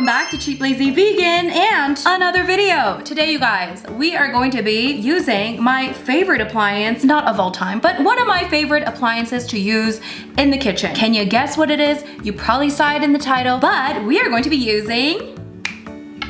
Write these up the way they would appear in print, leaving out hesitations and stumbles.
back to Cheap Lazy Vegan and another video. Today, you guys, we are going to be using my favorite appliance, not of all time, but one of my favorite appliances to use in the kitchen. Can you guess what it is? You probably saw it in the title, but we are going to be using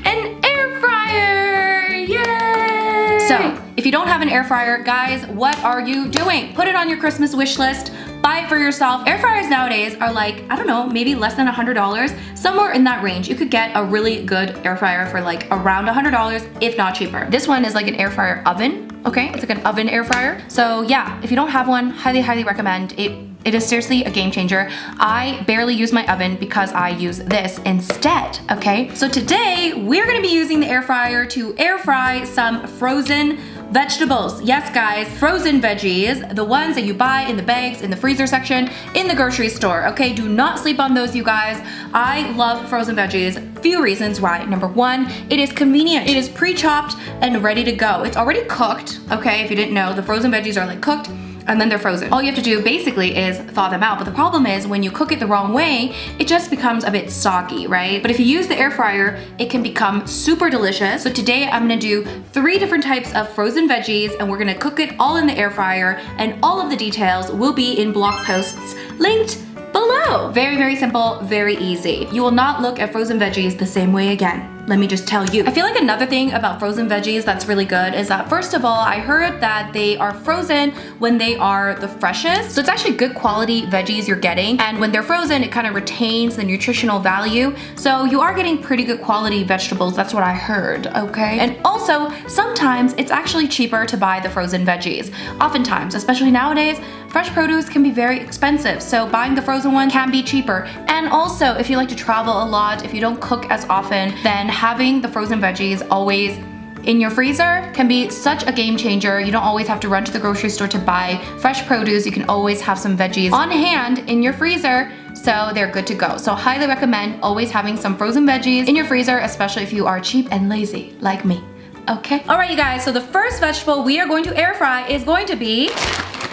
an air fryer. Yay! So, if you don't have an air fryer, guys, what are you doing? Put it on your Christmas wish list. Buy it for yourself. Air fryers nowadays are like, I don't know, maybe less than $100, somewhere in that range. You could get a really good air fryer for like around $100, if not cheaper. This one is like an air fryer oven, okay? It's like an oven air fryer. So yeah, if you don't have one, highly recommend it. It is seriously a game changer. I barely use my oven because I use this instead, okay? So today, we're gonna be using the air fryer to air fry some frozen vegetables. Yes, guys, frozen veggies, the ones that you buy in the bags, in the freezer section, in the grocery store, okay? Do not sleep on those, you guys. I love frozen veggies. Few reasons why. Number one, it is convenient. It is pre-chopped and ready to go. It's already cooked, okay? If you didn't know, the frozen veggies are like cooked and then they're frozen. All you have to do basically is thaw them out. But the problem is when you cook it the wrong way, it just becomes a bit soggy, right? But if you use the air fryer, it can become super delicious. So today I'm gonna do 3 different types of frozen veggies and we're gonna cook it all in the air fryer, and all of the details will be in blog posts linked below. Very simple, very easy. You will not look at frozen veggies the same way again. Let me just tell you. I feel like another thing about frozen veggies that's really good is that, first of all, I heard that they are frozen when they are the freshest. So it's actually good quality veggies you're getting. And when they're frozen, it kind of retains the nutritional value. So you are getting pretty good quality vegetables. That's what I heard, okay? And also, sometimes it's actually cheaper to buy the frozen veggies. Oftentimes, especially nowadays, fresh produce can be very expensive. So buying the frozen one can be cheaper. And also, if you like to travel a lot, if you don't cook as often, then having the frozen veggies always in your freezer can be such a game changer. You don't always have to run to the grocery store to buy fresh produce. You can always have some veggies on hand in your freezer, so they're good to go. So highly recommend always having some frozen veggies in your freezer, especially if you are cheap and lazy like me. Okay. All right, you guys, so the first vegetable we are going to air fry is going to be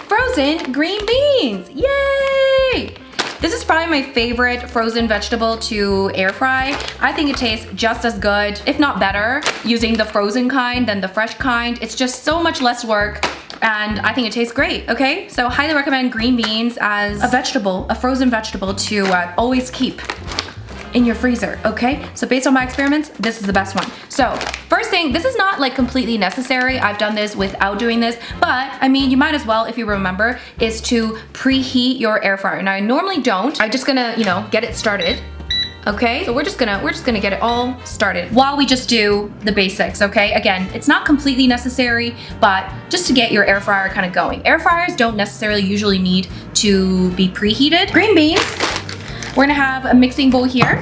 frozen green beans. Yay! This is probably my favorite frozen vegetable to air fry. I think it tastes just as good, if not better, using the frozen kind than the fresh kind. It's just so much less work, and I think it tastes great, okay? So highly recommend green beans as a vegetable, a frozen vegetable to always keep in your freezer, okay? So based on my experiments, this is the best one. So first thing, this is not like completely necessary. I've done this without doing this, but I mean, you might as well, if you remember, is to preheat your air fryer. Now I normally don't. I'm just gonna, you know, get it started. Okay, so we're just gonna get it all started while we just do the basics, okay? Again, it's not completely necessary, but just to get your air fryer kind of going. Air fryers don't necessarily usually need to be preheated. Green beans. We're gonna have a mixing bowl here.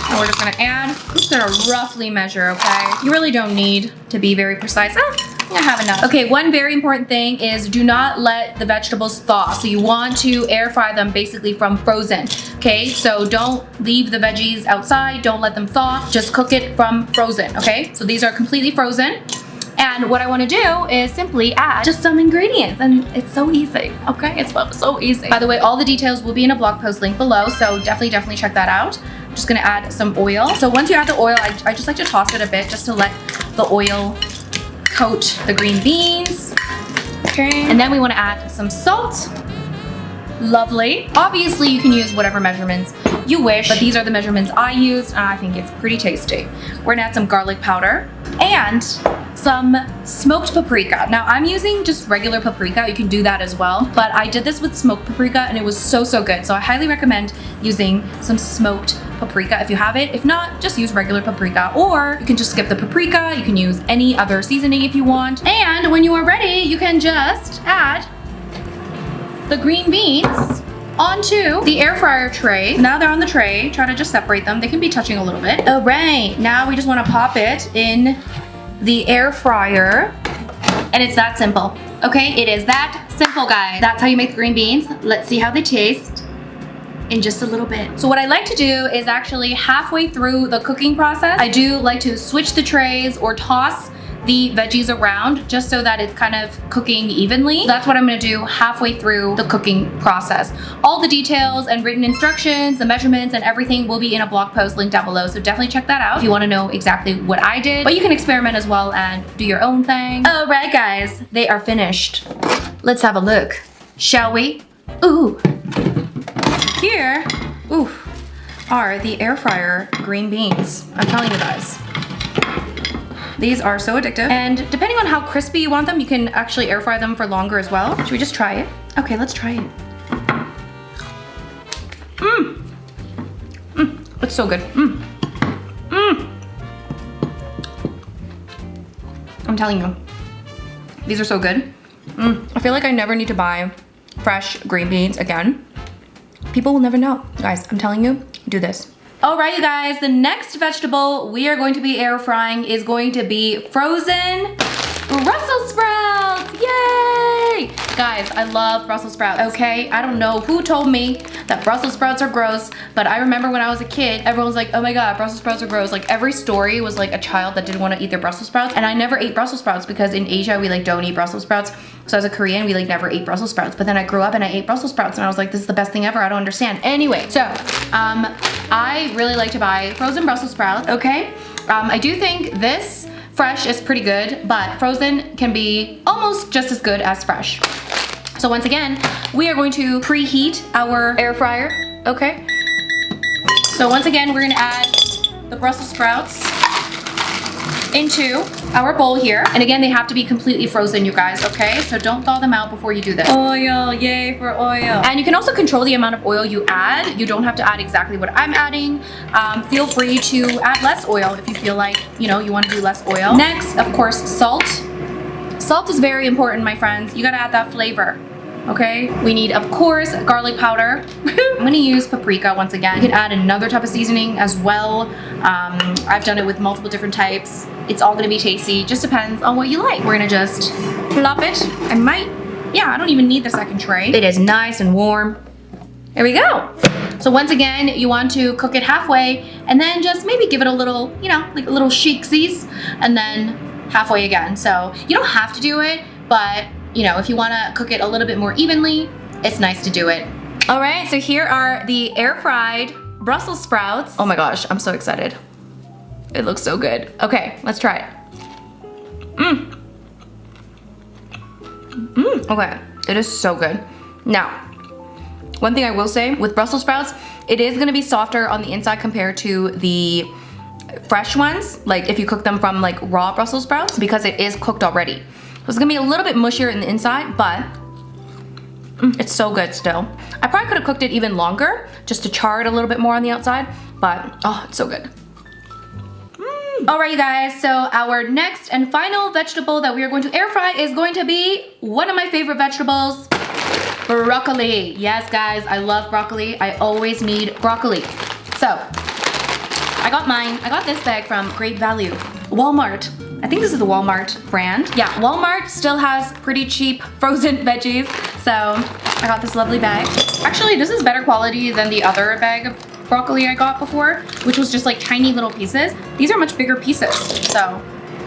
And we're just gonna add, I'm just gonna roughly measure, okay? You really don't need to be very precise. I have enough. Okay, one very important thing is do not let the vegetables thaw. So you want to air fry them basically from frozen, okay? So don't leave the veggies outside, don't let them thaw, just cook it from frozen, okay? So these are completely frozen. And what I want to do is simply add just some ingredients, and it's so easy, okay? It's so easy. By the way, all the details will be in a blog post link below, so definitely check that out. I'm just gonna add some oil. So once you add the oil, I just like to toss it a bit just to let the oil coat the green beans, okay? And then we want to add some salt. Lovely. Obviously, you can use whatever measurements you wish, but these are the measurements I used, and I think it's pretty tasty. We're gonna add some garlic powder and some smoked paprika. Now I'm using just regular paprika. You can do that as well, but I did this with smoked paprika and it was so good. So I highly recommend using some smoked paprika if you have it. If not, just use regular paprika, or you can just skip the paprika. You can use any other seasoning if you want. And when you are ready, you can just add the green beans onto the air fryer tray. Now they're on the tray. Try to just separate them. They can be touching a little bit. All right, now we just want to pop it in the air fryer, and it's that simple. Okay, it is that simple, guys. That's how you make the green beans. Let's see how they taste in just a little bit. So what I like to do is actually halfway through the cooking process, I do like to switch the trays or toss the veggies around just so that it's kind of cooking evenly. That's what I'm gonna do halfway through the cooking process. All the details and written instructions, the measurements and everything will be in a blog post linked down below. So definitely check that out if you wanna know exactly what I did. But you can experiment as well and do your own thing. All right, guys, they are finished. Let's have a look, shall we? Ooh. Here, ooh, are the air fryer green beans. I'm telling you guys. These are so addictive. And depending on how crispy you want them, you can actually air fry them for longer as well. Should we just try it? Okay, let's try it. It's so good. I'm telling you, these are so good. I feel like I never need to buy fresh green beans again. People will never know. Guys, I'm telling you, do this. All right, you guys, the next vegetable we are going to be air frying is going to be frozen Brussels sprouts. Yay! Guys, I love Brussels sprouts, okay? I don't know who told me that Brussels sprouts are gross, but I remember when I was a kid, everyone was like, oh my God, Brussels sprouts are gross. Like every story was like a child that didn't want to eat their Brussels sprouts. And I never ate Brussels sprouts because in Asia, we like don't eat Brussels sprouts. So as a Korean, we like never ate Brussels sprouts. But then I grew up and I ate Brussels sprouts and I was like, this is the best thing ever. I don't understand. Anyway, so I really like to buy frozen Brussels sprouts, okay? I do think this fresh is pretty good, but frozen can be almost just as good as fresh. So once again, we are going to preheat our air fryer, okay? So once again, we're gonna add the Brussels sprouts into our bowl here. And again, they have to be completely frozen, you guys, okay? So don't thaw them out before you do this. Oil, yay for oil. And you can also control the amount of oil you add. You don't have to add exactly what I'm adding. Feel free to add less oil if you feel like, you know, you want to do less oil. Next, of course, salt. Salt is very important, my friends. You gotta add that flavor. Okay, we need, of course, garlic powder. I'm gonna use paprika once again. You can add another type of seasoning as well. I've done it with multiple different types. It's all gonna be tasty, just depends on what you like. We're gonna just plop it. I don't even need the second tray. It is nice and warm. There we go. So once again, you want to cook it halfway and then just maybe give it a little, you know, like a little shakesies and then halfway again. So you don't have to do it, but you know, if you want to cook it a little bit more evenly, it's nice to do it. All right, so here are the air fried Brussels sprouts. Oh my gosh, I'm so excited. It looks so good. Okay, let's try it. Okay, it is so good. Now, one thing I will say with Brussels sprouts, it is gonna be softer on the inside compared to the fresh ones, like if you cook them from like raw Brussels sprouts, because it is cooked already. So it's gonna be a little bit mushier in the inside, but it's so good still. I probably could have cooked it even longer just to char it a little bit more on the outside, but oh, it's so good. All right, you guys, so our next and final vegetable that we are going to air fry is going to be one of my favorite vegetables, broccoli. Yes, guys, I love broccoli. I always need broccoli. So I got this bag from Great Value, Walmart. I think this is the Walmart brand. Yeah, Walmart still has pretty cheap frozen veggies. So I got this lovely bag. Actually, this is better quality than the other bag of broccoli I got before, which was just like tiny little pieces. These are much bigger pieces. So,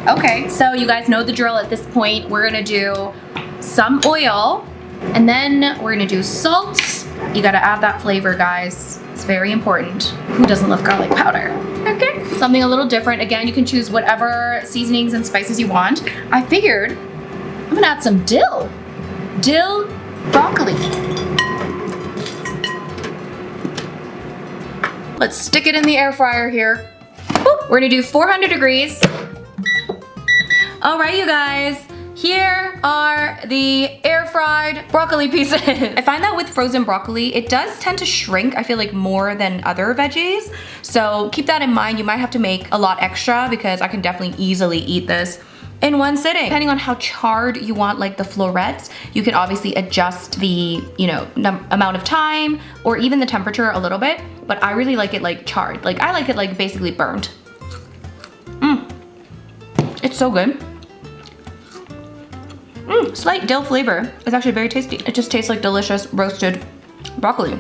okay. So you guys know the drill at this point. We're gonna do some oil and then we're gonna do salt. You gotta add that flavor, guys. It's very important. Who doesn't love garlic powder? Okay, something a little different. Again, you can choose whatever seasonings and spices you want. I figured I'm gonna add some dill. Dill broccoli. Let's stick it in the air fryer here. Boop. We're gonna do 400 degrees. All right, you guys. Here are the air fried broccoli pieces. I find that with frozen broccoli, it does tend to shrink, I feel like, more than other veggies. So keep that in mind. You might have to make a lot extra because I can definitely easily eat this in one sitting. Depending on how charred you want like the florets, you can obviously adjust the, you know, amount of time or even the temperature a little bit. But I really like it like charred. Like I like it like basically burned. It's so good. Slight dill flavor. It's actually very tasty. It just tastes like delicious roasted broccoli.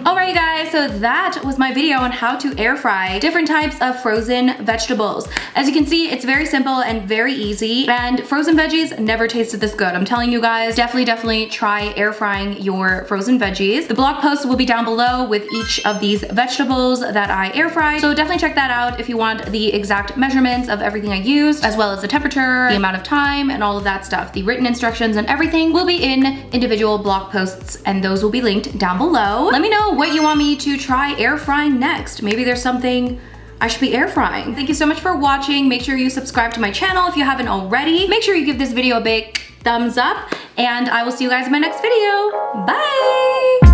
Alright guys, so that was my video on how to air fry different types of frozen vegetables. As you can see, it's very simple and very easy, and frozen veggies never tasted this good. I'm telling you guys, definitely try air frying your frozen veggies. The blog post will be down below with each of these vegetables that I air fried, so definitely check that out if you want the exact measurements of everything I used, as well as the temperature, the amount of time, and all of that stuff. The written instructions and everything will be in individual blog posts, and those will be linked down below. Let me know what you want me to try air frying next. Maybe there's something I should be air frying. Thank you so much for watching. Make sure you subscribe to my channel if you haven't already. Make sure you give this video a big thumbs up, and I will see you guys in my next video. Bye!